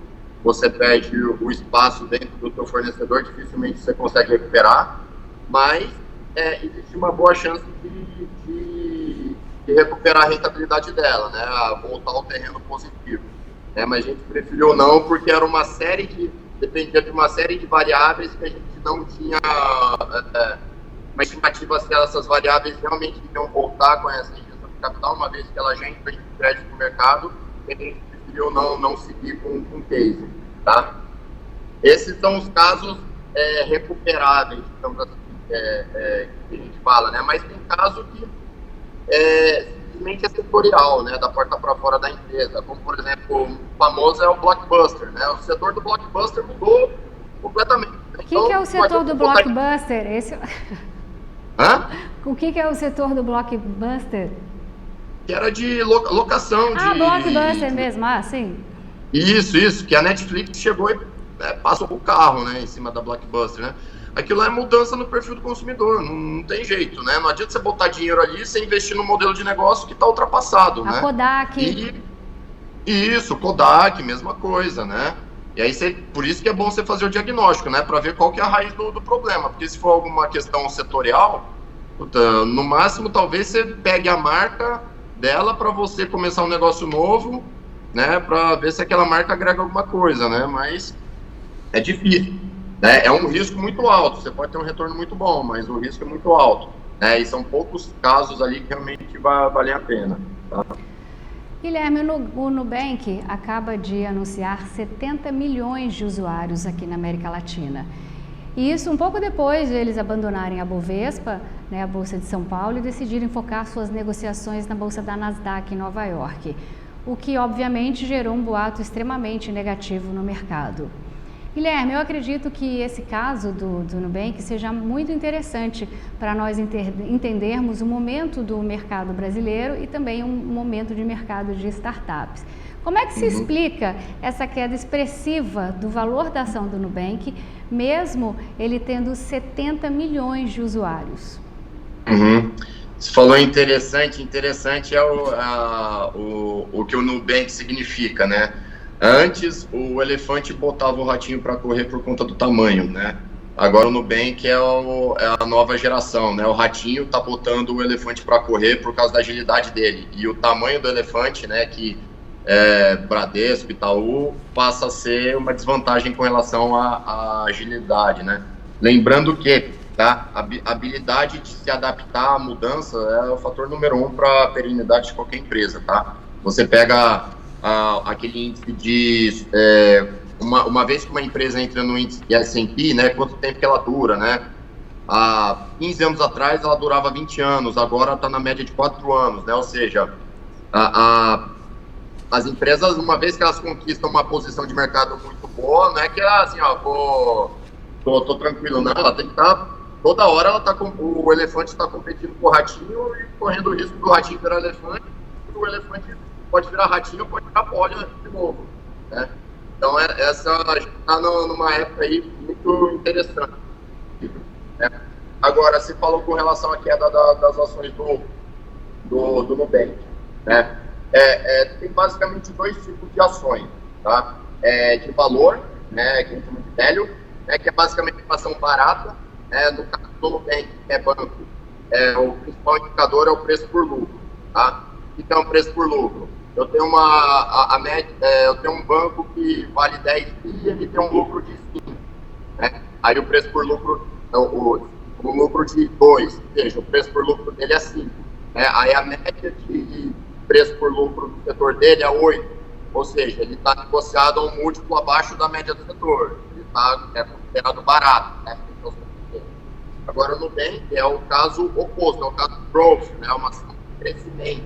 espaço dentro do teu fornecedor, dificilmente você consegue recuperar, mas existe uma boa chance de recuperar a rentabilidade dela, né? A voltar ao terreno positivo. Mas a gente preferiu não, porque era dependia de uma série de variáveis que a gente não tinha uma estimativa se essas variáveis realmente iriam voltar com essa injeção de capital, uma vez que ela já entrou em crédito no mercado, e a gente preferiu não seguir com o case, tá? Esses são os casos recuperáveis, digamos assim, que a gente fala, né? Mas tem caso que simplesmente é setorial, né? Da porta para fora da empresa, como por exemplo, o famoso é o Blockbuster, né? O setor do Blockbuster mudou completamente. O que é o setor do Blockbuster? Hã? O que é o setor do Blockbuster? Que era de locação de... Blockbuster mesmo, sim. Isso, que a Netflix chegou e passou o carro, né, em cima da Blockbuster, né? Aquilo é mudança no perfil do consumidor, não tem jeito, né? Não adianta você botar dinheiro ali sem investir num modelo de negócio que está ultrapassado, né? Kodak. Isso, Kodak, mesma coisa, né? E aí, por isso que é bom você fazer o diagnóstico, né? Para ver qual que é a raiz do problema. Porque se for alguma questão setorial, no máximo, talvez você pegue a marca dela para você começar um negócio novo, né? Para ver se aquela marca agrega alguma coisa, né? Mas é difícil. É um risco muito alto, você pode ter um retorno muito bom, mas o risco é muito alto, né? E são poucos casos ali que realmente valem a pena, tá? Guilherme, o Nubank acaba de anunciar 70 milhões de usuários aqui na América Latina. E isso um pouco depois de eles abandonarem a Bovespa, né, a Bolsa de São Paulo, e decidirem focar suas negociações na Bolsa da Nasdaq em Nova York, o que obviamente gerou um boato extremamente negativo no mercado. Guilherme, eu acredito que esse caso do Nubank seja muito interessante para nós entendermos o momento do mercado brasileiro e também um momento de mercado de startups. Como é que se explica essa queda expressiva do valor da ação do Nubank, mesmo ele tendo 70 milhões de usuários? Você falou interessante é o que o Nubank significa, né? Antes, o elefante botava o ratinho para correr por conta do tamanho, né? Agora o Nubank é a nova geração, né? O ratinho tá botando o elefante para correr por causa da agilidade dele. E o tamanho do elefante, né, que Bradesco, Itaú, passa a ser uma desvantagem com relação à agilidade, né? Lembrando que, tá, a habilidade de se adaptar à mudança é o fator número 1 para a perenidade de qualquer empresa, tá? Você pega aquele índice de... Uma vez que uma empresa entra no índice de S&P, né, quanto tempo que ela dura, né? Há 15 anos atrás ela durava 20 anos, agora está na média de 4 anos, né? Ou seja, as empresas, uma vez que elas conquistam uma posição de mercado muito boa, não é que assim, tô tranquilo, não, ela tem que estar, toda hora o elefante está competindo com o ratinho e correndo o risco do ratinho virar elefante, o elefante pode virar ratinho, pode virar polha de novo, né? Então, a gente está numa época aí muito interessante, né? Agora, você falou com relação à queda das ações do Nubank, né? Tem basicamente 2 tipos de ações, tá? De valor, né, que a gente chama de value, né, que é basicamente uma ação barata, né? No caso do Nubank, que é banco, o principal indicador é o preço por lucro, tá? O que é um preço por lucro? Eu tenho eu tenho um banco que vale 10 e ele tem um lucro de 5, né? Aí o preço por lucro, o lucro de 2, ou seja, o preço por lucro dele é 5, né? Aí a média de preço por lucro do setor dele é 8, ou seja, ele está negociado a um múltiplo abaixo da média do setor, ele é considerado barato, né? Agora o Nubank é o caso oposto, é o caso do growth, né? Uma ação de crescimento,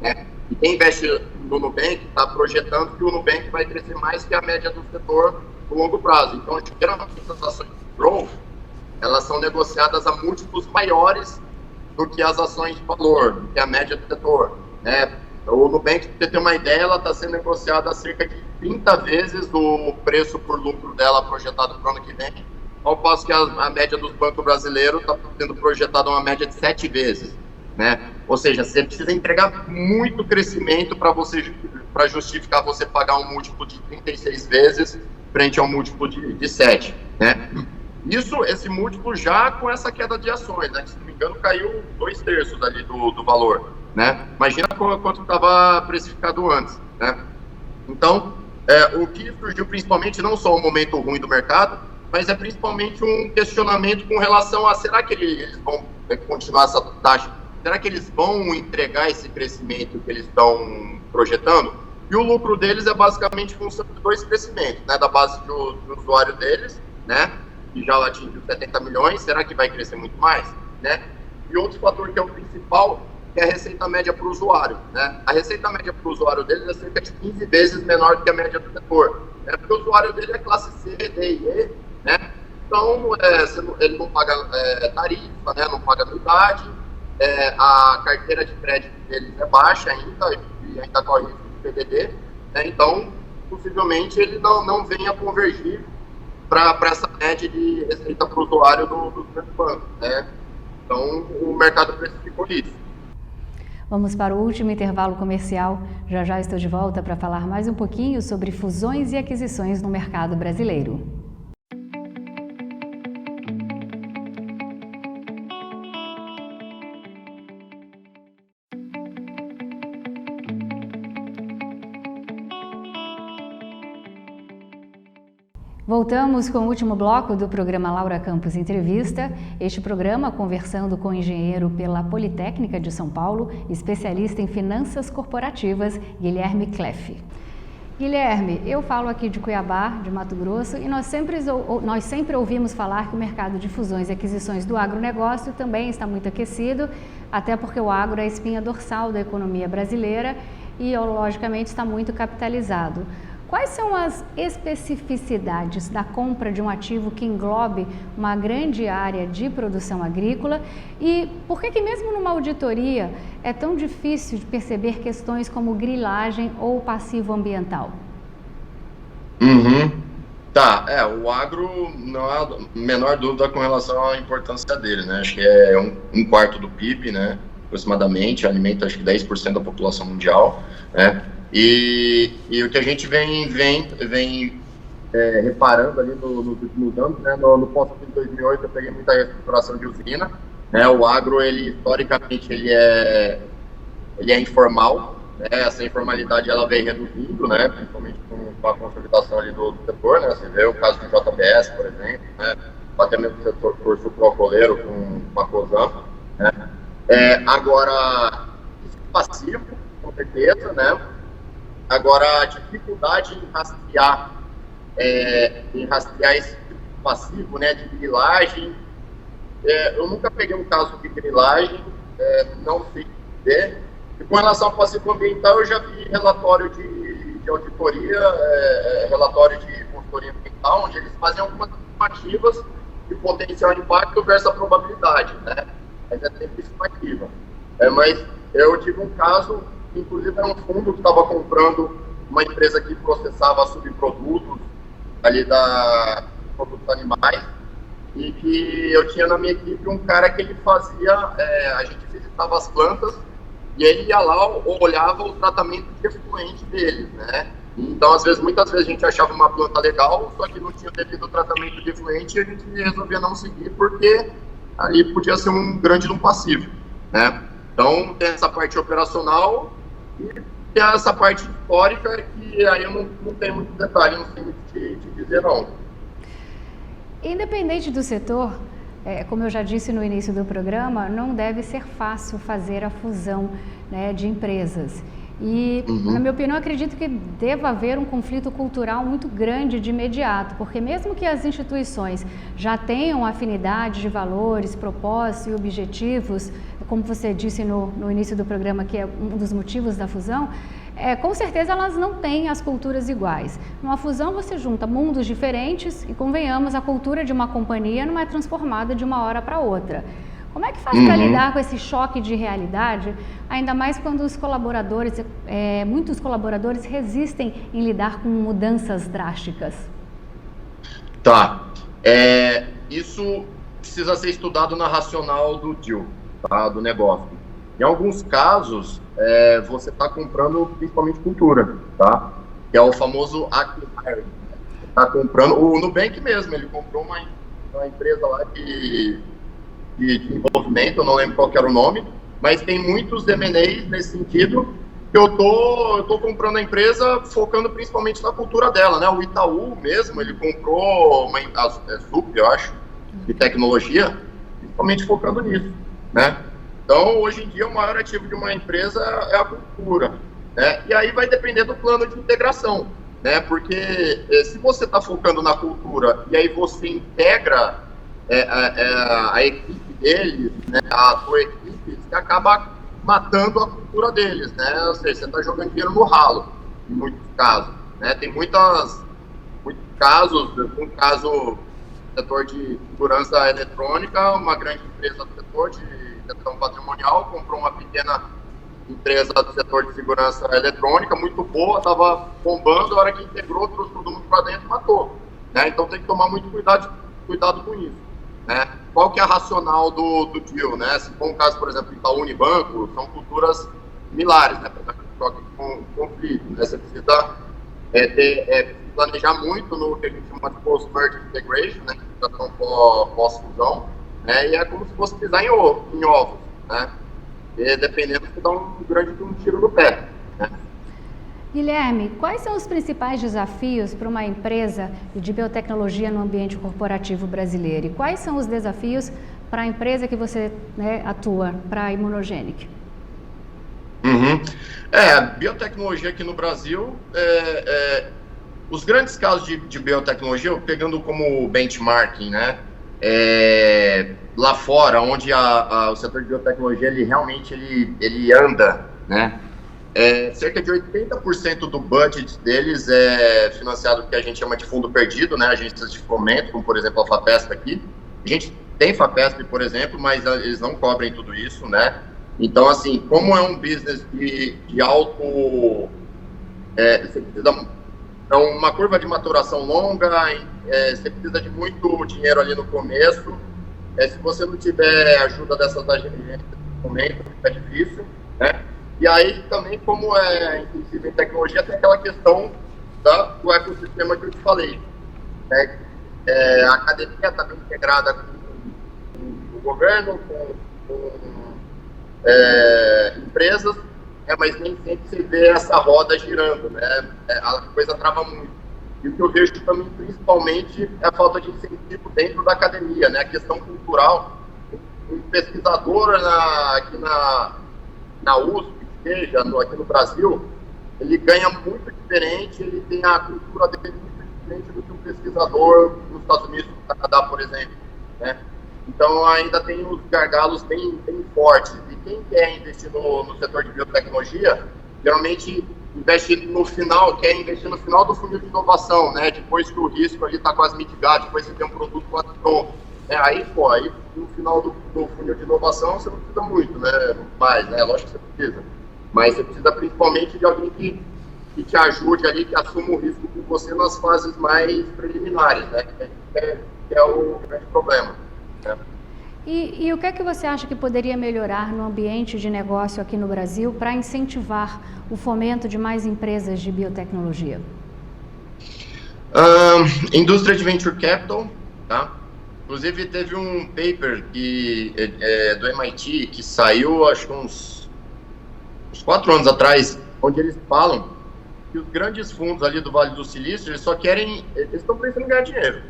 né? E quem investe no Nubank está projetando que o Nubank vai crescer mais que a média do setor no longo prazo. Então, geralmente, as ações de growth, elas são negociadas a múltiplos maiores do que as ações de valor, do que a média do setor, né? O Nubank, para você ter uma ideia, ela está sendo negociada a cerca de 30 vezes o preço por lucro dela projetado para o ano que vem, ao passo que a média dos bancos brasileiros está sendo projetada uma média de 7 vezes. Né? Ou seja, você precisa entregar muito crescimento para justificar você pagar um múltiplo de 36 vezes frente a um múltiplo de 7, né? Esse múltiplo já com essa queda de ações, né? Que, se não me engano, caiu 2/3 ali do valor, né? Imagina quanto estava precificado antes, né? Então, o que surgiu principalmente, não só um momento ruim do mercado, mas é principalmente um questionamento com relação a, será que eles vão continuar essa taxa? Será que eles vão entregar esse crescimento que eles estão projetando? E o lucro deles é basicamente função de 2 crescimentos, né? Da base do usuário deles, né? Que já atingiu 70 milhões, será que vai crescer muito mais? Né? E outro fator que é o principal, que é a receita média para o usuário, né? A receita média para o usuário deles é cerca de 15 vezes menor do que a média do setor, né? Porque o usuário dele é classe C, D e E, né? Então, ele não paga tarifa, né? Não paga anuidade, a carteira de crédito deles é baixa ainda, e ainda corre risco de PDD, né? Então, possivelmente, ele não venha convergir para essa média de receita para o usuário do grande banco, né? Então, o mercado precificou isso. Vamos para o último intervalo comercial. Já já estou de volta para falar mais um pouquinho sobre fusões e aquisições no mercado brasileiro. Voltamos com o último bloco do programa Laura Campos Entrevista. Este programa conversando com o engenheiro pela Politécnica de São Paulo, especialista em finanças corporativas, Guilherme Kleff. Guilherme, eu falo aqui de Cuiabá, de Mato Grosso, e nós sempre ouvimos falar que o mercado de fusões e aquisições do agronegócio também está muito aquecido, até porque o agro é a espinha dorsal da economia brasileira e, logicamente, está muito capitalizado. Quais são as especificidades da compra de um ativo que englobe uma grande área de produção agrícola e por que mesmo numa auditoria é tão difícil de perceber questões como grilagem ou passivo ambiental? Tá, o agro não há a menor dúvida com relação à importância dele, né? Acho que é um quarto do PIB, né? Aproximadamente, alimenta acho que 10% da população mundial, né? E o que a gente vem reparando ali nos últimos anos, né? No pós-crise de 2008 eu peguei muita reestruturação de usina, né? O agro, ele historicamente, ele é informal, né? Essa informalidade ela vem reduzindo, né? Principalmente com a consolidação ali do setor, né? Você vê o caso do JBS, por exemplo, né? Até mesmo o setor sucroalcooleiro com a Cosan, né? Agora, isso é passivo, com certeza, né? Agora, a dificuldade em rastrear esse tipo de passivo, né? De grilagem, eu nunca peguei um caso de grilagem, não sei dizer. E com relação ao passivo ambiental, eu já vi relatório de auditoria, relatório de consultoria ambiental, onde eles fazem algumas estimativas de potencial impacto versus a probabilidade, né? Mas é sempre estimativa. Mas eu tive um caso, inclusive era um fundo que estava comprando uma empresa que processava subprodutos ali da produtos animais, e que eu tinha na minha equipe um cara que ele fazia, a gente visitava as plantas e ele ia lá, olhava o tratamento de efluente deles, né? Então, muitas vezes a gente achava uma planta legal, só que não tinha devido ao tratamento de efluente e a gente resolvia não seguir porque ali podia ser um grande passivo, né? Então, tem essa parte operacional e tem essa parte histórica que aí eu não tenho muito detalhe, não sei muito te dizer não. Independente do setor, como eu já disse no início do programa, não deve ser fácil fazer a fusão, né, de empresas. E, na minha opinião, acredito que deva haver um conflito cultural muito grande de imediato, porque mesmo que as instituições já tenham afinidade de valores, propósitos e objetivos, como você disse no início do programa, que é um dos motivos da fusão, com certeza elas não têm as culturas iguais. Numa fusão você junta mundos diferentes e, convenhamos, a cultura de uma companhia não é transformada de uma hora para outra. Como é que faz para lidar com esse choque de realidade, ainda mais quando os colaboradores, muitos colaboradores resistem em lidar com mudanças drásticas? Tá. Isso precisa ser estudado na racional do deal, tá? Do negócio. Em alguns casos, você está comprando principalmente cultura, tá? Que é o famoso acquiring. Está comprando, o Nubank mesmo, ele comprou uma empresa lá de desenvolvimento, eu não lembro qual que era o nome, mas tem muitos M&As nesse sentido, que eu tô comprando a empresa focando principalmente na cultura dela, né? O Itaú mesmo, ele comprou uma SUP, eu acho, de tecnologia, principalmente focando nisso, né? Então, hoje em dia, o maior ativo de uma empresa é a cultura, né? E aí vai depender do plano de integração, né? Porque se você está focando na cultura e aí você integra a equipe deles, né? A sua equipe, você acaba matando a cultura deles, né? Ou seja, você está jogando dinheiro no ralo, em muitos casos, né? Tem muitos casos, um caso do setor de segurança eletrônica, uma grande empresa do setor de gestão patrimonial comprou uma pequena empresa do setor de segurança eletrônica, muito boa, estava bombando, a hora que integrou, trouxe todo mundo para dentro e matou, né? Então tem que tomar muito cuidado com isso, né? Qual que é a racional do deal, né? Se for um caso, por exemplo, Itaú Unibanco, são culturas similares, né? Com conflito, né? Você precisa planejar muito no que a gente chama de post-merger integration, né? Integração pós-fusão, né? E é como se fosse pisar em ovos, né? E dependendo, você dá um grande tiro no pé, né? Guilherme, quais são os principais desafios para uma empresa de biotecnologia no ambiente corporativo brasileiro? E quais são os desafios para a empresa que você, né, atua, para a Imunogenic? Biotecnologia aqui no Brasil, os grandes casos de biotecnologia, pegando como benchmarking, né? Lá fora, onde o setor de biotecnologia ele realmente anda, né? Cerca de 80% do budget deles é financiado que a gente chama de fundo perdido, né? Agências de fomento, como por exemplo a FAPESP aqui. A gente tem FAPESP, por exemplo, mas eles não cobrem tudo isso, né? Então, assim, como é um business de alto... você precisa... É uma curva de maturação longa, você precisa de muito dinheiro ali no começo. Se você não tiver ajuda dessas agências de fomento, fica difícil, né? E aí também, como inclusive em tecnologia, tem aquela questão do ecossistema que eu te falei, né? A academia está bem integrada com o governo, com empresas, mas nem sempre se vê essa roda girando, né? A coisa trava muito. E o que eu vejo também, principalmente, é a falta de incentivo dentro da academia, né? A questão cultural. Um pesquisador aqui na USP, seja aqui no Brasil, ele ganha muito diferente, ele tem a cultura dele muito diferente do que um pesquisador nos Estados Unidos, no Canadá, por exemplo, né? Então, ainda tem os gargalos bem fortes. E quem quer investir no setor de biotecnologia, geralmente investe no final, quer investir no final do funil de inovação, né? Depois que o risco ali está quase mitigado, depois você tem um produto quase pronto. Aí no final do funil de inovação você não precisa muito, né? Mais, né? Lógico que você precisa. Mas você precisa principalmente de alguém que te ajude ali, que assuma o risco com você nas fases mais preliminares, né? Que é o grande problema. Né? E o que é que você acha que poderia melhorar no ambiente de negócio aqui no Brasil para incentivar o fomento de mais empresas de biotecnologia? Indústria de Venture Capital, tá? Inclusive teve um paper do MIT que saiu, acho que uns 4 anos atrás, onde eles falam que os grandes fundos ali do Vale do Silício, eles estão pensando em ganhar dinheiro,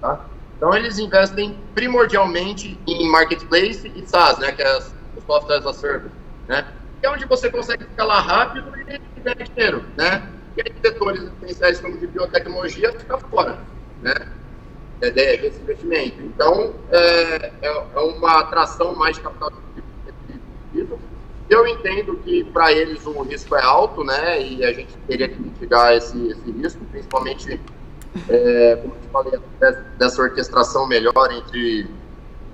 tá? Então, eles investem primordialmente em marketplace e SaaS, né, que é o Software as a Service, né, que é onde você consegue escalar rápido e ganhar dinheiro, né, e aí setores essenciais como de biotecnologia fica fora, né, desse investimento. Então, é uma atração mais de capital de. Eu entendo que para eles o risco é alto, né, e a gente teria que mitigar esse risco, principalmente como eu te falei, dessa orquestração melhor entre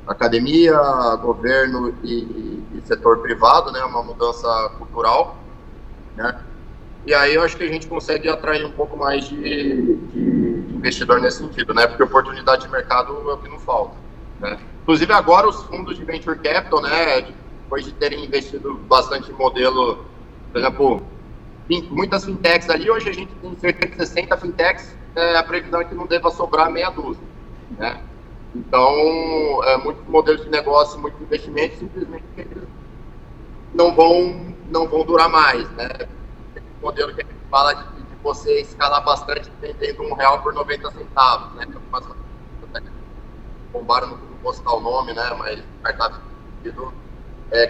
academia, governo e setor privado, né, uma mudança cultural, né, e aí eu acho que a gente consegue atrair um pouco mais de investidor nesse sentido, né, porque oportunidade de mercado é o que não falta, né. Inclusive agora os fundos de Venture Capital, né, depois de terem investido bastante em modelo, por exemplo, muitas fintechs ali, hoje a gente tem cerca de 60 fintechs, a previsão é que não deva sobrar meia dúzia, né? Então, muitos modelos de negócio, muitos investimentos, simplesmente eles não vão durar mais, né? Esse modelo que a gente fala de você escalar bastante vendendo R$1 por 90 centavos, né? Bombaram, não vou citar o nome, né? Mas startups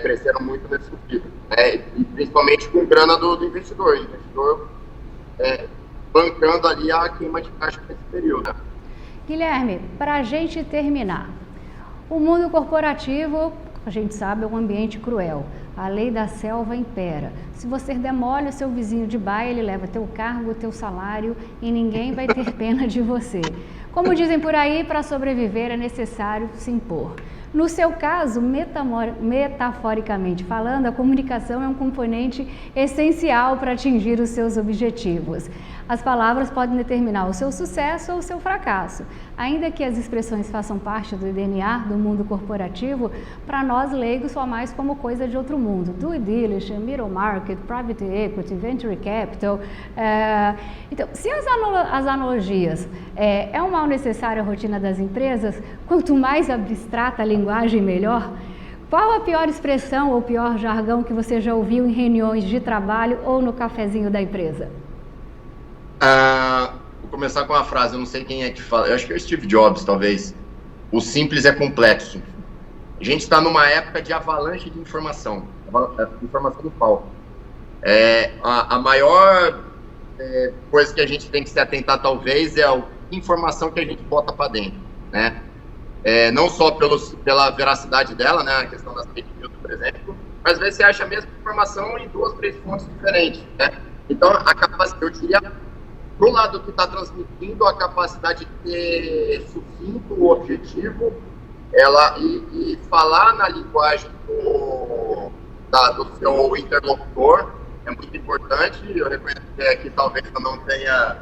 cresceram muito nesse sentido, né? E principalmente com grana do investidor. O investidor bancando ali a queima de caixa nesse período. Guilherme, para a gente terminar, o mundo corporativo, a gente sabe, é um ambiente cruel. A lei da selva impera. Se você demole o seu vizinho de baia, ele leva teu cargo, teu salário e ninguém vai ter pena de você. Como dizem por aí, para sobreviver é necessário se impor. No seu caso, metaforicamente falando, a comunicação é um componente essencial para atingir os seus objetivos. As palavras podem determinar o seu sucesso ou o seu fracasso. Ainda que as expressões façam parte do DNA do mundo corporativo, para nós leigos só mais como coisa de outro mundo. Due diligence, middle market, private equity, venture capital. Então, se as analogias é um mal necessário à rotina das empresas, quanto mais abstrata a linguagem, melhor. Qual a pior expressão ou pior jargão que você já ouviu em reuniões de trabalho ou no cafezinho da empresa? Vou começar com uma frase, eu não sei quem é que fala, eu acho que é o Steve Jobs, talvez. O simples é complexo. A gente está numa época de avalanche de informação, informação do palco. A maior coisa que a gente tem que se atentar, talvez, é a informação que a gente bota para dentro, né? Não só pela veracidade dela, né, a questão das fake news, por exemplo, mas às vezes você acha a mesma informação em 2, 3 fontes diferentes, né? Então, a capacidade, eu diria, pro lado que está transmitindo, a capacidade de ter sucinto o objetivo, e falar na linguagem do seu interlocutor é muito importante. Eu reconheço que aqui talvez eu não tenha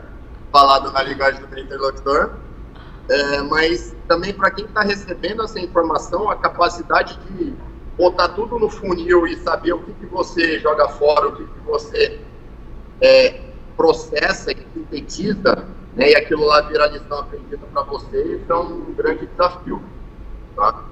falado na linguagem do meu interlocutor, mas também para quem está recebendo essa informação, a capacidade de botar tudo no funil e saber o que você joga fora, o que você processa e sintetiza, né, e aquilo lá vira lição aprendida para você, isso é um grande desafio. Tá?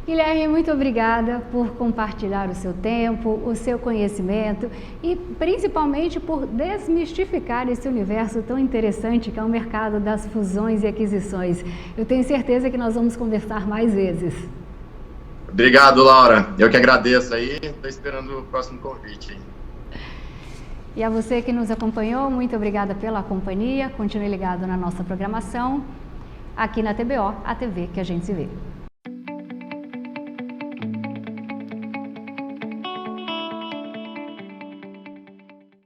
Guilherme, muito obrigada por compartilhar o seu tempo, o seu conhecimento e principalmente por desmistificar esse universo tão interessante que é o mercado das fusões e aquisições. Eu tenho certeza que nós vamos conversar mais vezes. Obrigado, Laura. Eu que agradeço aí. Estou esperando o próximo convite. E a você que nos acompanhou, muito obrigada pela companhia. Continue ligado na nossa programação aqui na TBO, a TV que a gente se vê.